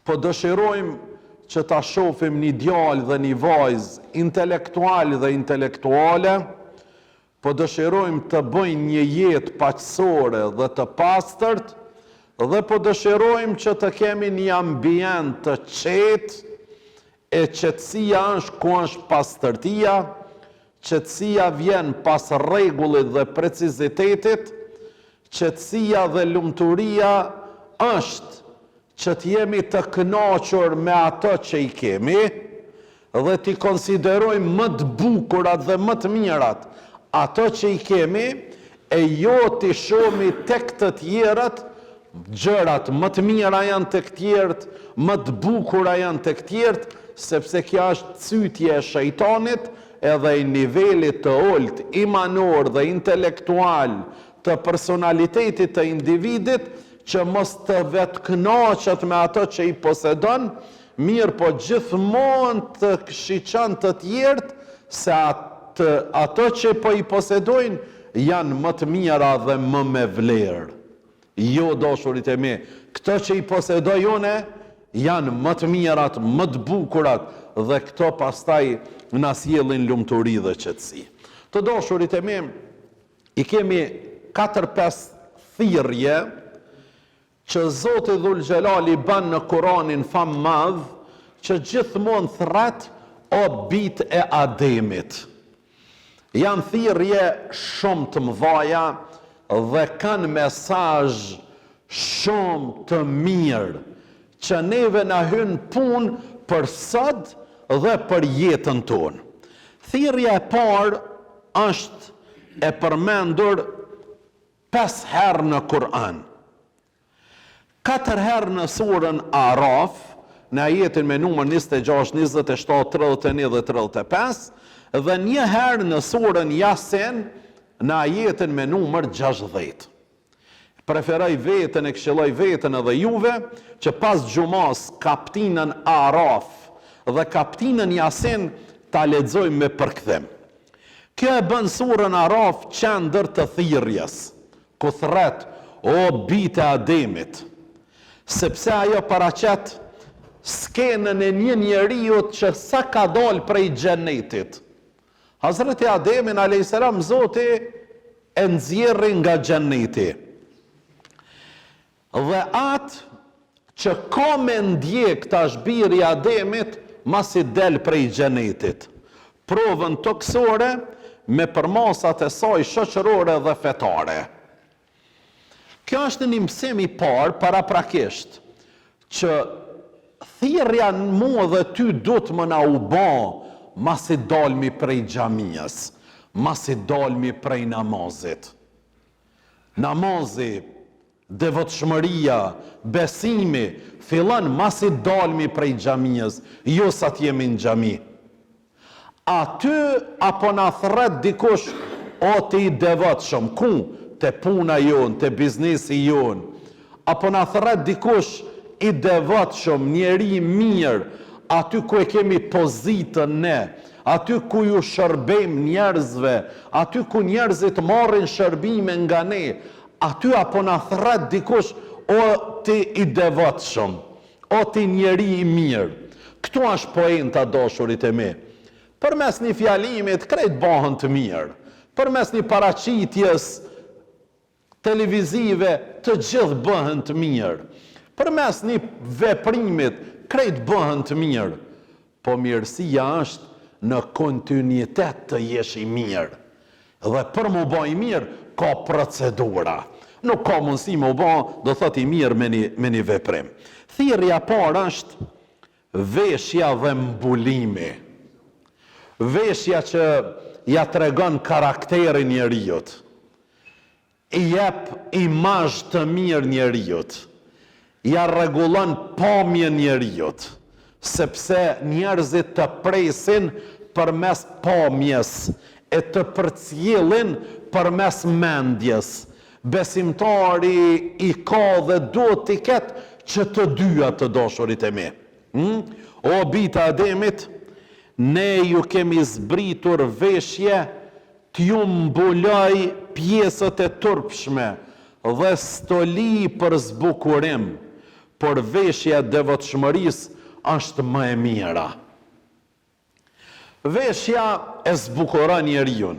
po dëshirojmë që ta shohim një djalë dhe një vajzë intelektual dhe intelektuale, po dëshirojmë të bëjnë një jetë paqësore dhe të pastërt, dhe po dëshirojmë që të kemi një ambient të qetë, e qetësia është ku është pastërtia, qetësia vjen pas rregullit dhe precizitetit, qetësia dhe lumturia është që të jemi të kënaqur me ato që i kemi dhe t'i konsiderojmë më të bukurat dhe më të mirat ato që i kemi, e jo t'i shohmi tek të tjerët, gjërat më të mira janë tek tjerët, më të bukura janë tek tjerët, sepse kjo është cytje e shejtanit edhe i nivelit të olt imanor dhe intelektual të personalitetit të individit, që mos të vetë kënaqet me ato që i posedon, mirë po gjithmonë të shiqan të tjerët se ato që po i posedojnë janë më të mira dhe më me vlerë. Jo, dashurit e mi, këto që i posedojone janë më të mirat, më të bukurat, dhe këto pastaj na sjellin lumturi dhe qetësi. Të dashurit e mi, i kemi 4-5 thirrje që Zoti Dhul Gjelali ban në Kuranin fam madh, që gjithmonë thret o bit e Ademit. Janë thirrje shumë të mëdha dhe kanë mesazh shumë të mirë, që neve na hyn punë për sot dhe për jetën tonë. Thirrja e parë është e përmendur 5 herë në Kur'an. 4 herë në surën Araf, në ajetin me numër 26, 27, 31 dhe 35, dhe 1 herë në surën Yasin, në ajetin me numër 60. Preferoj vetën e këshilloj vetën edhe juve, që pas gjumas kaptinën Araf dhe kaptinën Yasin ta lexojmë me përkthim. Kjo e bën surën Araf qendër të thirrjes, ku thret o bijtë e Ademit, sepse ajo paraqet skenën e një njeriut që sa ka dal prej xhenetit. Hazreti Ademin a.s. Zoti e nxjerri nga xheneti. Dhe atë që ka me ndjek tash biri i Ademit masi del prej xhenetit. Provën toksore me përmasat e saj shoqërore dhe fetare. Kjo është një mësim i parë paraprakisht, që thirrja në mua dhe ty do të më na u bë masi dalmi prej xhamisë, masi dalmi prej namazit. Namazi, devotshmëria, besimi fillon masi dalmi prej xhamisë, jo sa të jemi në xhami. Aty apo na thret dikush, o ti i devotshëm, ku? Te puna jonë, te biznesi jonë, apo na thret dikush i devotshëm, njeri mirë, aty ku e kemi pozitën ne, aty ku ju shërbejmë njerëzve, aty ku njerëzit marrin shërbime nga ne, aty apo na thret dikush, o ti i devotshëm, o ti njeri i mirë. Këtu është poenta, dashurit e mi. Përmes një fjalimit krejt bëhen të mirë, përmes një paraqitjes televizive të gjithë bëhen të mirë. Përmes një veprimit krejt bëhen të mirë. Po mirësia është në kontinuitet të jesh i mirë. Dhe për mu bë i mirë ka procedura. Nuk ka mundësi mu bë, do thot i mirë me një veprim. Thirrja parë është veshja dhe mbulimi. Veshja që ja tregon karakterin njeriut. I jep imazh të mirë njeriut, ja rregullon pamjen njeriut, sepse njerëzit të presin përmes pamjes, e të përcjellin përmes mendjes. Besimtari i ka dhe duhet t'i ketë që të dyja, të dashurit e mi. O bijtë e Ademit, ne ju kemi zbritur veshje t'ju mbuloj pjesët e turpshme dhe stoli për zbukurim, por veshja e devotshmërisë është më e mira. Veshja e zbukuron njeriu,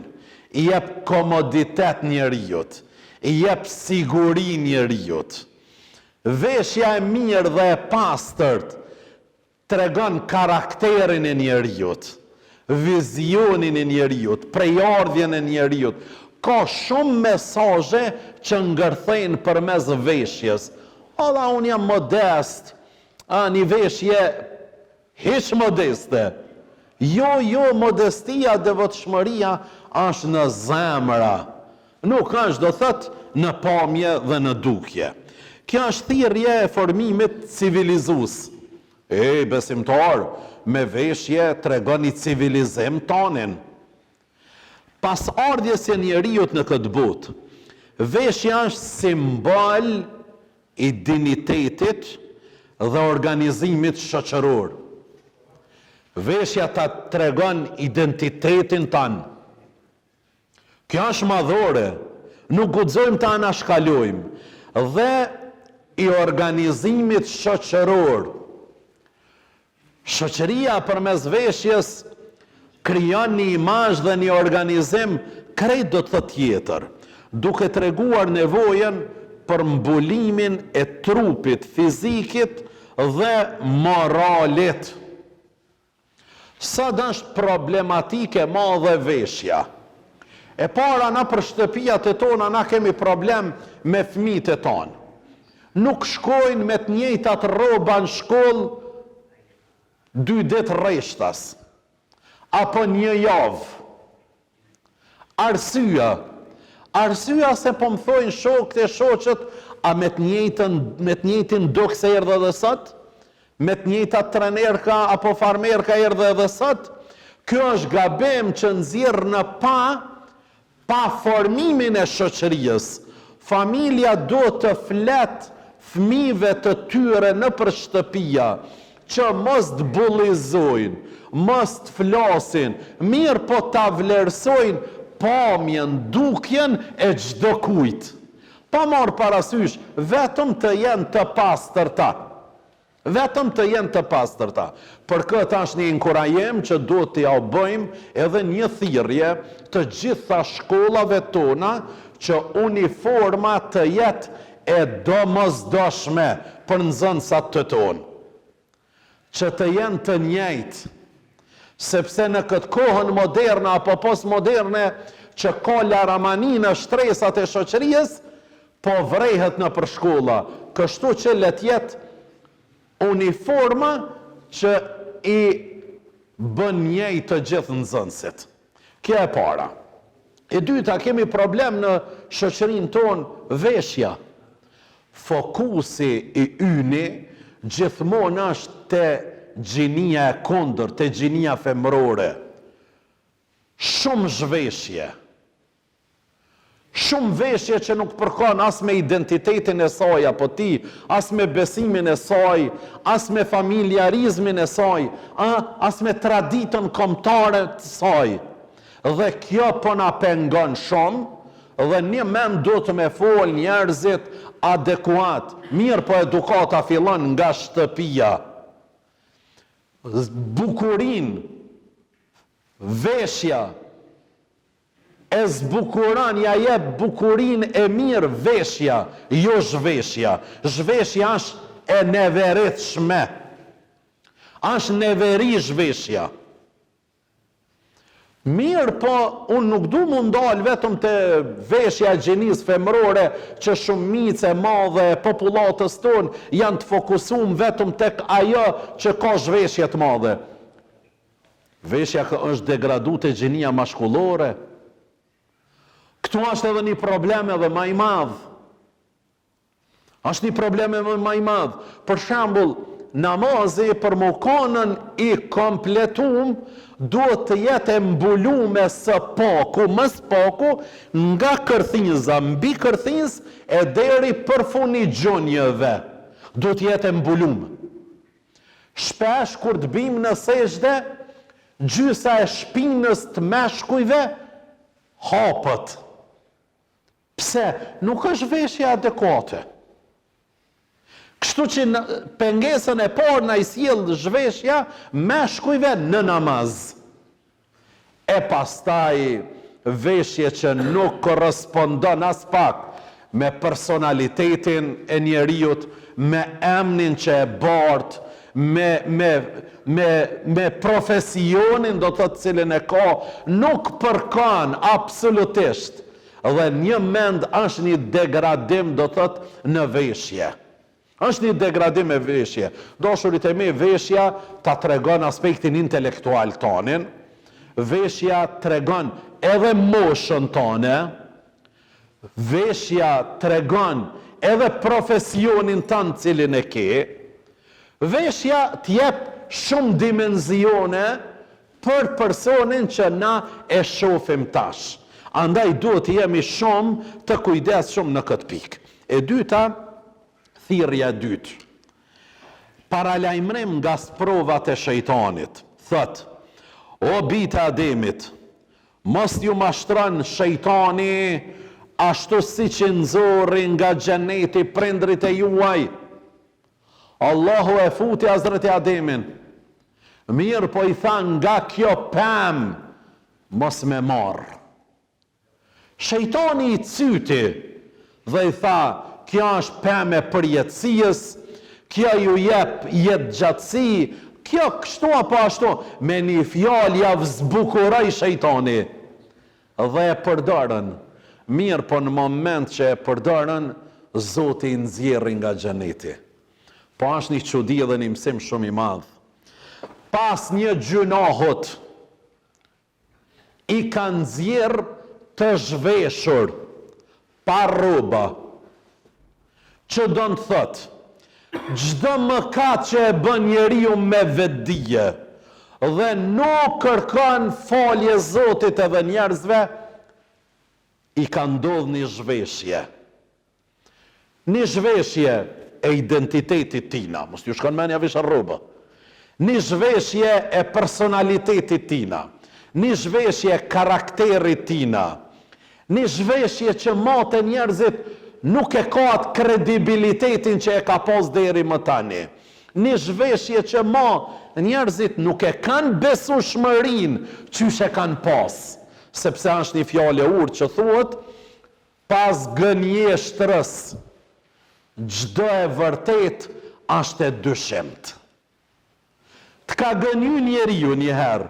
i jep komoditet njeriut, i jep siguri njeriut. Veshja e mirë dhe e pastërt tregon karakterin e njeriut, vizionin e njeriut, prejardhjen e njeriut. Ka shumë mesazhe që ngërthejnë përmes veshjes. Alla, unë jam modest, një veshje hiç modeste. Jo, modestia, devotshmëria është në zemra. Nuk është, do thot, në pamje dhe në dukje. Kjo është thirrje e formimit civilizues. Besimtar, me veshje tregon i civilizim tonin. Pas ardhjes së njeriut në këtë botë, veshja është simbol i dinitetit dhe organizimit shoqëror. Veshja ta tregon identitetin tanë. Kjo është madhore, nuk guxojmë ta anashkalojmë, dhe i organizimit shoqëror. Shoqëria përmes veshjes krijon një imazh dhe një organizim krejt do të thotë tjetër, duke treguar nevojën për mbulimin e trupit, fizikit dhe moralit. Sa është problematike madhe veshja. E para, na për shtëpijat e tona na kemi problem me fëmijët e tonë. Nuk shkojnë me të njëjtat rroba në shkollë 2 ditë rreshtas, apo 1 javë. Arsyeja se po më thojnë shokët e shoqët, a me të njëjtin dokse erdhe edhe sot? Me të njëjtat trenerka apo farmerka erdhe edhe sot? Kjo është gabim që nxjerr në pa formimin e shoqërisë. Familja do të flet fëmijëve të tyre në për shtëpia, që mos të bullizojnë, mos të flasin, mirë po ta vlerësojnë pamjen, dukjen e çdo kujt. Pa marrë parasysh, vetëm të jenë të pastërta. Vetëm të jenë të pastërta. Për këtë është një inkurajim që do t'ja bëjmë edhe një thirrje të gjitha shkollave tona që uniforma të jetë e domosdoshme për nxënësat të tonë. Që të jenë të njëjtë, sepse në këtë kohën moderne apo postmoderne që ka laramanin e shtresat e shoqërisë, po vrehet në për shkolla, kështu që le të jetë uniforma që i bën njëjtë të gjithë nxënësit. Kjo e para. E dyta, kemi problem në shoqërinë tonë, veshja. Fokusi i yni gjithmonë është te gjinia e kundër, te gjinia femërore. Shumë zhveshje. Shumë veshje që nuk përkon as me identitetin e saj apo ti, as me besimin e saj, as me familjarizmin e saj, as me traditën kombëtare të saj. Dhe kjo po na pengon shumë, dhe një mend do të me fol njerëzit adekuat. Mirë, po edukata fillon nga shtëpia. Bukurin, veshja, e zbukuron, ja jep bukurin e mirë veshja, jo zhveshja. Zhveshja është e neveritshme. Është neveri zhveshja. Mirë, po unë nuk du më ndalë vetëm të veshja gjenisë femërore që shumice madhe e popullatës tonë janë të fokusuar vetëm tek ajo që ka zhveshje të madhe. Veshja është degradu të gjenia mashkullore. Këtu është edhe një problem edhe më i madh. Është një problem edhe më i madh. Për shembull, namazi për mokanën i kompletum duhet të jetë e mbulume së paku, më së paku, nga kërthinza, mbi kërthinz e deri për funi gjonjeve. Duhet të jetë e mbulume. Shpesh kur të bim në sejdë, gjysa e shpinës të meshkujve hapët. Pse? Nuk është veshje adekuate. Kështu që pengesën e parë na i sjell zhveshja me shkujve në namaz. E pastaj veshje që nuk korrespondon as pak me personalitetin e njeriut, me emnin që e bart, me profesionin do të cilin e ka, nuk përkan absolutisht. Dhe një mend është një degradim do të në veshje. Është një degradim e veshje. Dashurit e mi, veshja ta tregon aspektin intelektual tonin, veshja tregon edhe moshën tonë, veshja tregon edhe profesionin tanë cilin e ke, veshja t'jep shumë dimenzione për personin që na e shofim tash. Andaj duhet jemi shumë të kujdesshëm në këtë pikë. E dyta, thirrja e dytë. Paralajmërim nga sprovat e shejtanit. Thot, o bita Ademit, mos ju mashtron shejtani ashtu si që nxorri nga xheneti prindrit e juaj. Allahu e futi Hazreti Ademin. Mirë po i tha nga kjo pem mos me marr. Shejtani i cyti dhe i tha, kjo është pemë e përjetësijës, kjo ju jep jetë gjatësi, kjo kështu apo ashtu, me një fjalë ja vzbukuroi shejtani dhe e përdorën. Mirë, po në moment që e përdorën, Zoti i nxjerri nga xheneti. Po është një çudi dhe një mësim shumë i madh. Pas një gjunahut, i kanë nxjerr të zhveshur, pa rroba, që do në thot, çdo mëkat që e bën njeriu me vetdije dhe nuk kërkon falje Zotit edhe njerëzve, i ka ndodhur një zhveshje. Një zhveshje e identitetit tina, mos ju shkon menja visha rroba. Një zhveshje e personalitetit tina, një zhveshje e karakterit tina, një zhveshje që mate njerëzit nuk e ka atë kredibilitetin që e ka pas deri më tani. Një zhveshje që njerëzit nuk e kanë besueshmërinë qysh e kanë pas. Sepse është një fjalë e urtë që thuhet, pas gënjeshtrës, çdo e vërtet është e dyshimt. T'ka gënyu njeriu një herë,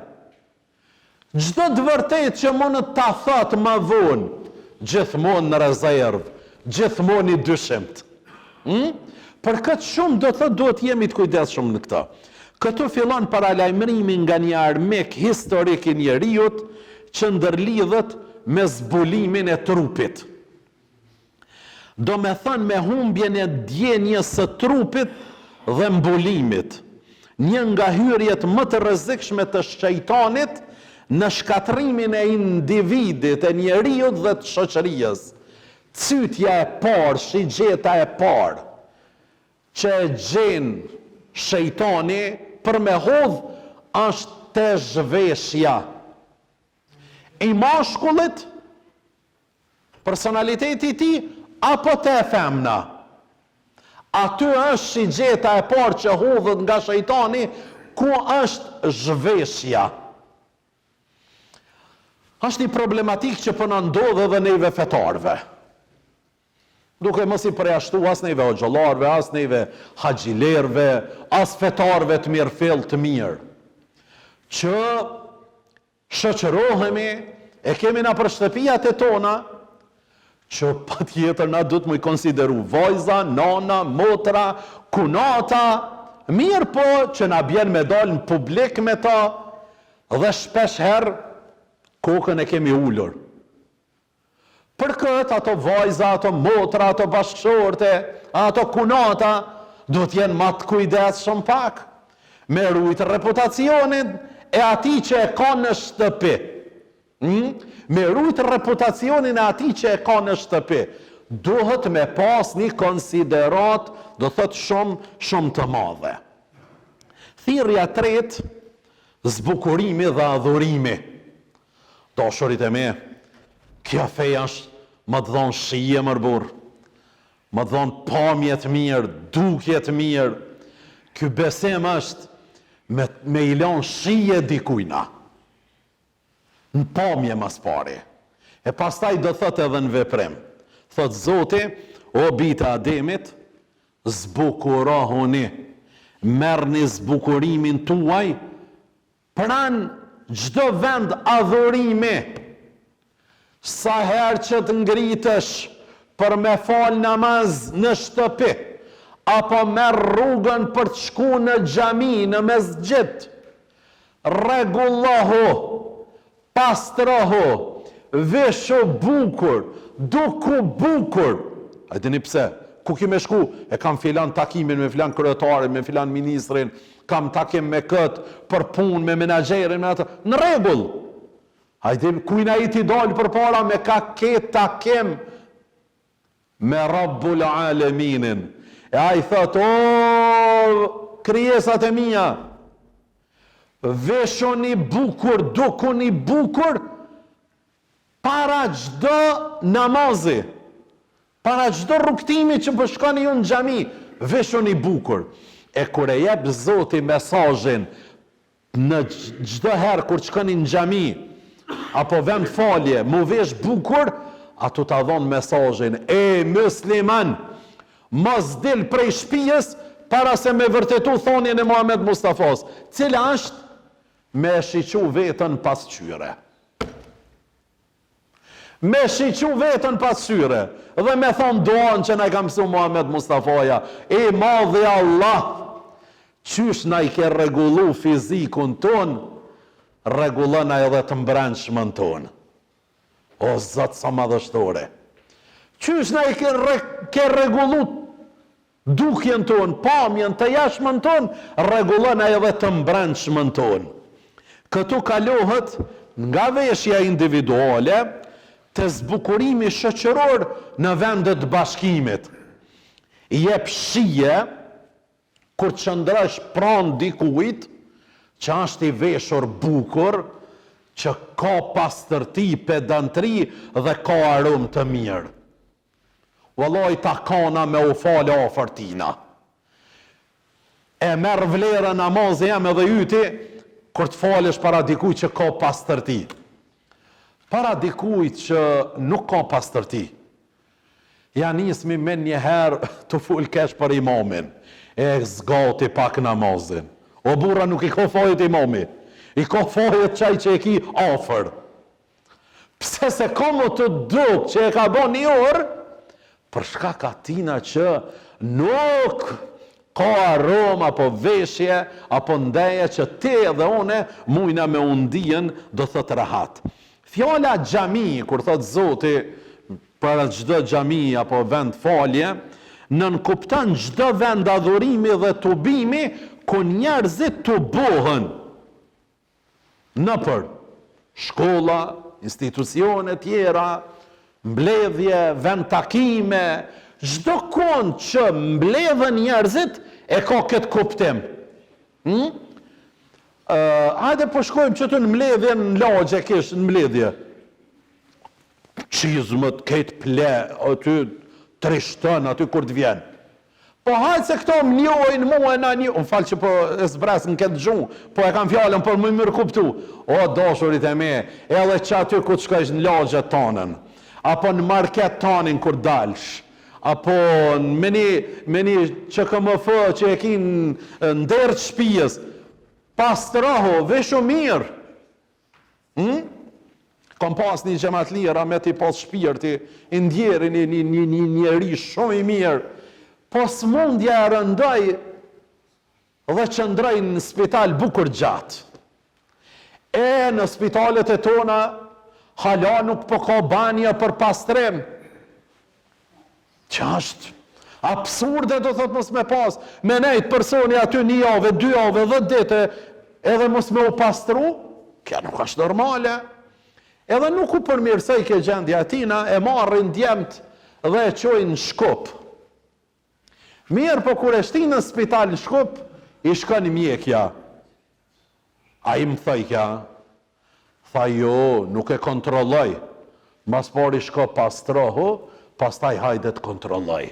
çdo të vërtet që mund ta thot më vonë, gjithmonë në rezervë, gjithmonë i dyshimt. Për këtë shumë do të duhet jemi të kujdesshëm në këtë. Këtu fillon paralajmërimi nga një armik historik i njeriut që ndërlidhet me zbulimin e trupit. Do me thënë me humbjen e djenjes së trupit dhe mbulimit. Një nga hyrjet më të rrezikshme të shejtanit në shkatrimin e individit, e njeriut dhe të shoqërisë. Cytja e parë, shigjeta e parë, që e gjen shejtani për me hodh, është të zhveshja. I mashkullit, personaliteti ti, apo të femna. Aty është shigjeta e parë që hodhët nga shejtani, ku është zhveshja. Është një problematik që përna ndodhe dhe neve fetarve. Duke mos i përjashtu as neve hoxhallarve, as neve haxhilerve, as fetarve të mirëfill të mirë. Që shoqërohemi, e kemi na për shtëpijat e tona, që patjetër na duhet më i konsideru vajza, nana, motra, kunata, mirë po që na bjen me dalë në publik me ta, dhe shpesh herë kokën e kemi ullur. Për këtë, ato vajza, ato motra, ato bashkëshorte, ato kunata, do t'jenë ma të kujdesshëm pak, me rujtë reputacionin e ati që e ka në shtëpi. Me rujtë reputacionin e ati që e ka në shtëpi. Duhet me pas një konsiderat, do thot shumë të madhe. Thirrja tretë, zbukurimi dhe adhurimi. Dashurit e mi, kjo feja është më të dhonë shije mërbur. më thonë pamje të mirë, dukje të mirë. Ky besim është me i lënë shije dikujna. Në pamje mas pari. E pastaj do thot edhe në veprim. Thot Zoti, o bita Ademit, zbukurohuni, merrni zbukurimin tuaj, pran çdo vend adhurimi, sa herë që të ngritesh për me fal namaz në shtëpi, apo merr rrugën për të shkuar në xhami, në mesxhit, rregullohu, pastrohu, veshu bukur, duku bukur. A dini pse? Ku ki me shku? E kam filan takimin me filan kryetarin, me filan ministrin, kam takim me këtë, për punë, me menaxherin, me atë. Në rregull. Hajde, kujna i ti dalë për para me ka ketë takim me Rabbul Aleminin. E a i thot, o, krijesat e mia, veshoni bukur, dukuni bukur, para çdo namazi, para çdo rrugtimi që po shkoni ju në xhami, veshoni bukur. E kur e jep Zoti mesazhin në çdo herë kur shkoni në xhami apo vend falje, mu vesh bukur, ato ta dhon mesazhin, e musliman, mos del prej shtëpisë para se me vërtetu thonjen e Muhammed Mustafas, cila është me shiqu vetën pas qyre. Me shiqu vetën pas qyre, dhe me thonë doan që na i ka mësu Muhammed Mustafaja, e madhi Allah, qysh na i ke rregullu fizikun ton, rregullon edhe të mbrëmshmen ton. O Zot sa madhështore. Qysh na i ke rregullu dukjen ton, pamjen të jashtmen ton, rregullon edhe të mbrëmshmen ton. Këtu kalohet nga veshja individuale të zbukurimi shoqëror në vendet bashkimit. Jep shije kur qëndrosh pranë dikujt që është i veshur bukur, që ka pastërti, pedantri dhe ka aromë të mirë. Vallai ta kana me u falë afër tina. E merr vlerën namazi jam edhe yti kur të falesh para dikujt që ka pastërti. Para dikujt që nuk ka pastërti. Ja nismi me njëherë të ful kesh për imamin. E zgati pak namazin. O burra nuk i ka fajet imami. I ka fajet qaj që e ki afër. Pse se ka më të duk që e ka bo një orë, për shkak atina që nuk ka aromë apo veshje, apo ndeje që ti dhe une mujna me undien do thot rahat. Fjala xhami, kur thot Zoti për çdo xhami apo vend falje, nënkupton çdo vend adhurimi dhe tubimi ku njerëzit të bohen nëpër shkolla, institucione tjera, mbledhje, vend takime, çdo kund që mbledhen njerëzit e ka këtë kuptim. Hajde po shkojmë që të në mbledhje në lagje kish, në mbledhje. Qizmët, këtë ple, aty trishton, aty kur të vjen. Po hajtë se këto më njojnë mua na një, unë falë që po e zbres në këtë gjumë, po e kam fjallën për më mirë kuptu. O, dashurit e me, edhe që aty ku të shkojsh në lagjet tonën, apo në market tonin kur dalsh, apo me një që KMF që e ki në ndërë të shpijës, pastroho, veshu mirë. Kom pas një gjemat lira me ti pas shpirti, i ndjeri një njeri shumë i mirë, po smundja e rëndoj dhe qëndroj në spital bukur gjatë. E në spitalet e tona, hala nuk po ka banja për pastrim. Që është absurde do thot mos me pas, me nejt personi aty një javë, 2 javë, 10 dite, edhe mos me u pastru, kja nuk është normale. Edhe nuk u përmirësoj ke gjendja atina, e marrin djemt dhe e qojnë në Shkup. Mirë, po kur e shtinë në spital në Shkup, i shkon mjekja. A i më thaj kja, tha jo, nuk e kontrolloj. Mas pari shko pastrohu, pastaj hajde të kontrolloj.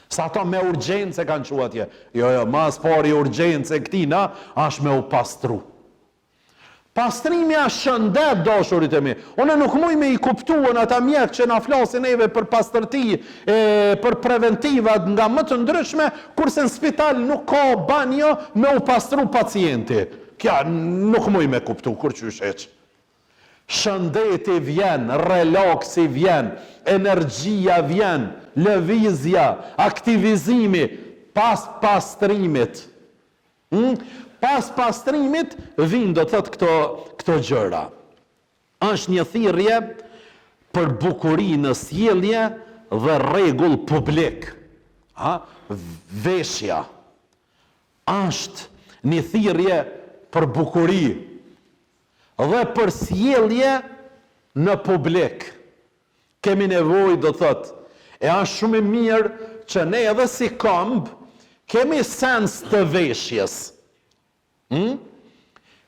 Sa ato me urgjencë kanë qu atje. Jo, mas pari urgjencë këtina, është me u pastru. Pastrimi është shëndet, dashurit e mi. Unë nuk muj me i kuptuën ata mjek që na flasin neve për pastërti, për preventivat nga më të ndryshme, kurse në spital nuk ka banjo me u pastru pacienti. Kja nuk muj me kuptu, kur që sheq. Shëndeti vjen, relaksi vjen, energjia vjen, lëvizja, aktivizimi, pas pastrimit. Pas pastrimit, vinë do të thëtë këto gjëra. Është një thirrje për bukuri në sjellje dhe rregull publik. Veshja. Është një thirrje për bukuri dhe për sjellje në publik. Kemi nevojë, do thëtë, e është shumë e mirë që ne edhe si këmbë kemi sens të veshjes.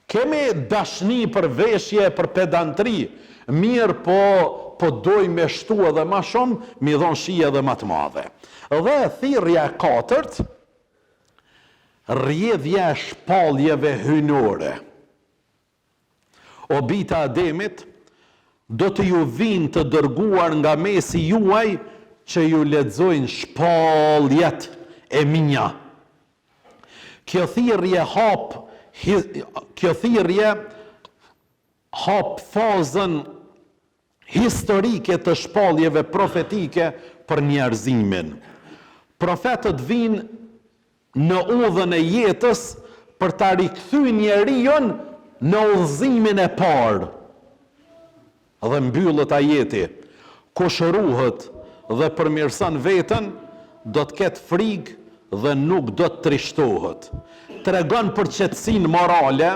Kemi dashni për veshje, për pedantri, mirë po doj me shtu edhe ma shumë, mi dhon shije edhe ma të madhe. Dhe thirrja e katërt, rrjedhja e shpalljeve hynore. O bita Ademit, do të ju vinë të dërguar nga mesi juaj që ju lexojnë shpalljet e minja. Kjo thirrje hap fazën historike të shpalljeve profetike për njerëzimin. Profetët vinë në udhën e jetës për ta rikthyer njeriu në udhëzimin e parë. Dhe mbyllet ajeti, kush ruhet dhe përmirëson veten, do të ketë frikë dhe nuk do të trishtohet. Tregon për qetësinë morale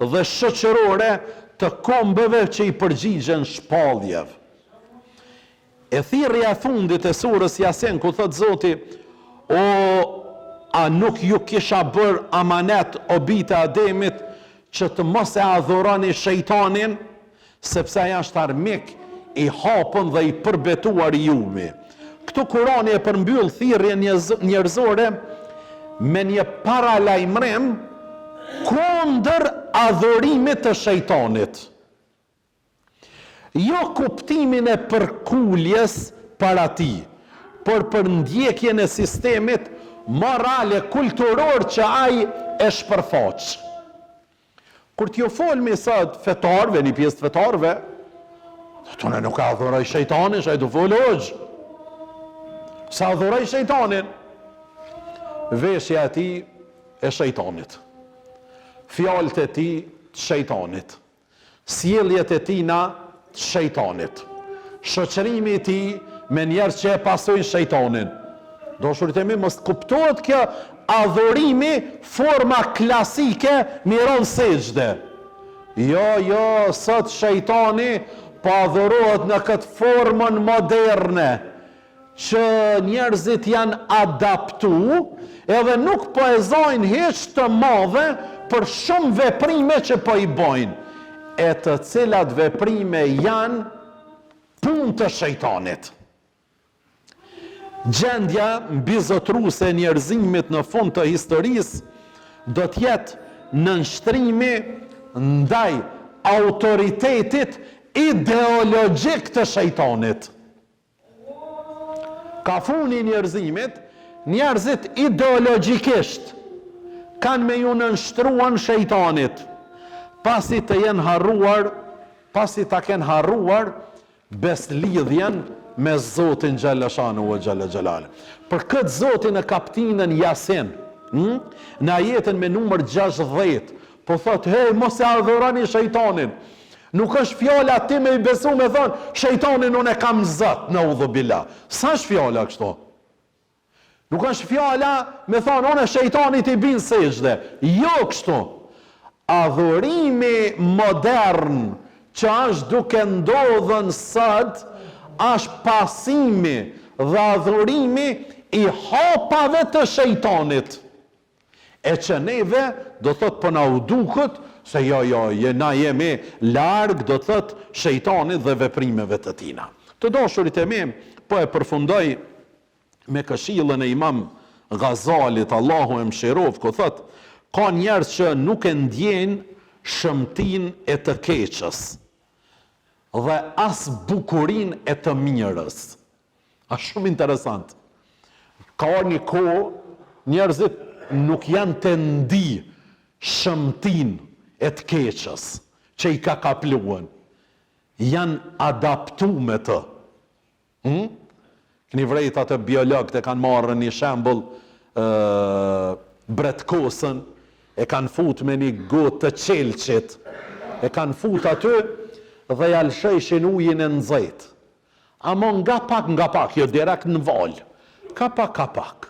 dhe shoqërore të kombëve që i përgjigjen shpalljeve. E thirrja e fundit e surës Yasin, ku thot Zoti, a nuk ju kisha bërë amanet o bita Ademit që të mos e adhuroni shejtanin, sepse ai është armik i hapën dhe i përbetuar i jumi. Këtu Kurani e përmbyll thirrjen njerëzore me një paralajmërim kundër adhurimit të shejtanit. Jo kuptimin e përkuljes para tij, por për ndjekjen e sistemit morale kulturor që ai e shpërfaq. Kur t'ju folmi sot fetarve, një pjesë të fetarve, tonë nuk adhuroj shejtanin, që ai do folë hoxh. Sa adhuroj shejtanin, veshja e tij e shejtanit. Fjalët e tij të shejtanit. Sjelljet e tina të shejtanit. Shoqërimi i tij me njerëz që e pasojnë shejtanin. Dashurit e mi, mos kuptohet kjo adhurimi forma klasike miron sejdë. Jo, sot shejtani po adhurohet në këtë formën moderne, që njerëzit janë adaptu, edhe nuk po e zojnë hiç të madhe për shumë veprime që po i bojnë, e të cilat veprime janë punë të shejtanit. Gjendja mbizotruese e njerëzimit në fund të historisë do të jetë nënshtrimi ndaj autoritetit ideologjik të shejtanit. Ka funi njerëzimit, njerëzit ideologjikisht kanë me ju nënshtruan shejtanit, pasi të jenë harruar, pasi ta kenë harruar beslidhjen me Zotin Gjallashanu o Gjallë Gjallale. Për këtë Zotin e kaptinën Yasin, në ajetën me numër 60, po thot, mos e adhuroni shejtanin. Nuk është fjala ti me i besu me thonë, shejtanin unë e kam zët në udhubila. Sa është fjala kështu? Nuk është fjala me thonë, unë e shejtanit i bin sejdë. Jo kështu. Adhurimi modern që është duke ndodhën sot, është pasimi dhe adhurimi i hapave të shejtanit. E që neve do thot për na u duket se na jemi larg, do thot shejtanit dhe veprimeve të tina. Të dashurit e mi, po e përfundoj me këshillën e Imam Ghazalit, Allahu e mëshiroft, ku thot, ka njerëz që nuk e ndjejnë shëmtin e të keqës dhe as bukurin e të mirës. A shumë interesant. Ka një kohë, njerëzit nuk janë të ndi shëmtin e të keqës që i ka kapluan. Janë adaptu me të. Këni vrejtat e biologët e kanë marrë një shembull bretkosën, e kanë fut me një gotë të qelqit, e kanë fut aty dhe jalshëshin ujin e nxehtë. Amo nga pak, jo direkt në val, ka pak.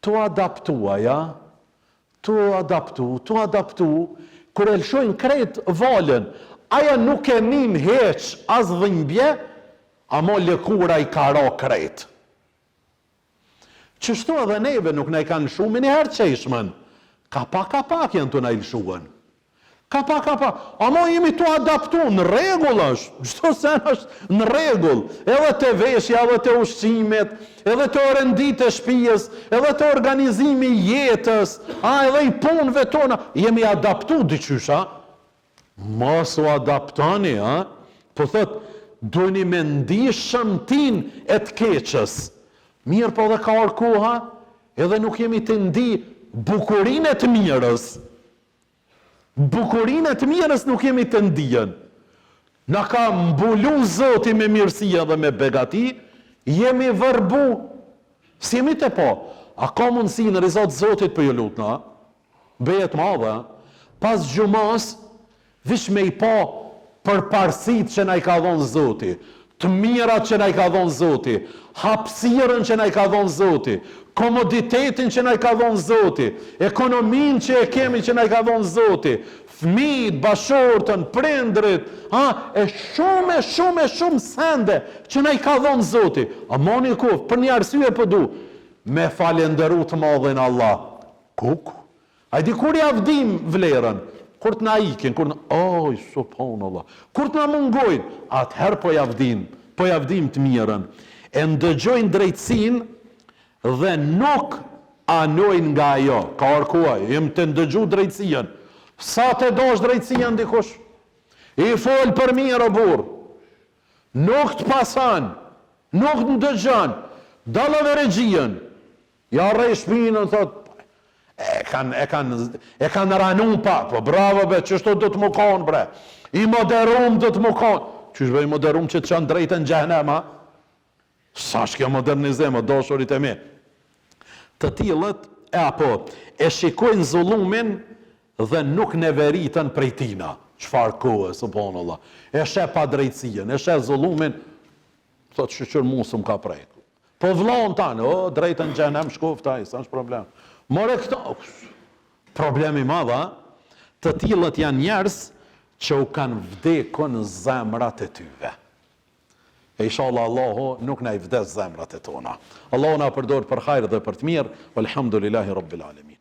Tu adaptua, ja? Tu adaptu, kur e lëshojnë krejt valën, aja nuk e nin heq as dhimbje, amo lëkura i ka ra krejt. Qështu edhe neve nuk ne kanë lëshu me një herë qeshmen, ka pak janë të na i lëshuan. Ka pak. Amo jemi të adaptu, në regull është, çdo sen është në regull, edhe të veshja, edhe të ushqimet, edhe të rendit e shtëpisë, edhe të organizimi jetës, edhe i punëve tona, jemi adaptu diqysha. Mos u adaptoni, po thot, dojni me ndi shëmtin e të keqës. Mirë po dhe ka orë koha, edhe nuk jemi të ndi bukurin e të mirës. Bukurin e të mirës nuk jemi të ndijen. Na ka mbulu Zoti me mirësia dhe me begati, jemi vërbu. Si jemi të po? A ka mundësi në rizat Zotit për ju lutna? Bejet madhe, pas gjumas, vish me i po për parësit që na i ka dhonë Zoti, të mirat që na i ka dhonë Zoti, hapësirën që na i ka dhonë Zoti, komoditetin që na i ka dhonë Zoti, ekonomin që e kemi që na i ka dhonë Zoti, fëmijët, bashortën, prindrit, e shumë sende që na i ka dhonë Zoti. A moni kuf, për një arsye pëdu, me falenderu të madhin Allah. Kuk? A di kur javdim vlerën? Kur të na ikin, kur subhanallah. Kur të na mungojnë, atëherë po javdim të mirën. E ndëgjojnë drejtsin dhe nuk anojnë nga ajo. Ka arkuaj, jem të ndëgju drejtsin. Sa të dosh drejtsin dikush? I fol për mirë o burë. Nuk të pasan, nuk të ndëgjan, dalëve regjien. Ja rej shpinën, thot, e kanë ranu pak, po bravo be, qështu do të më konë bre, i moderum do të më konë, qështë be i moderum që të qanë drejtën gjehnema, sa shkja modernizem, o doshurit e mi, të tillët, e shikojnë zullumin dhe nuk neveritën prej tina, qfar kohë, subhanallah, e she pa drejtësien, e she zullumin, thot shqyqër musëm ka prej, po vlon tanë, drejtën gjenem shkoftaj, sa është problem. More këto, problemi madha, të tillët janë njerëz që u kanë vdekun zemrat e tyve. E inshallah Allahu nuk na i vdes zemrat e tona. Allahu na përdor për hajër dhe për të mirë, walhamdulillahi rabbil alamin.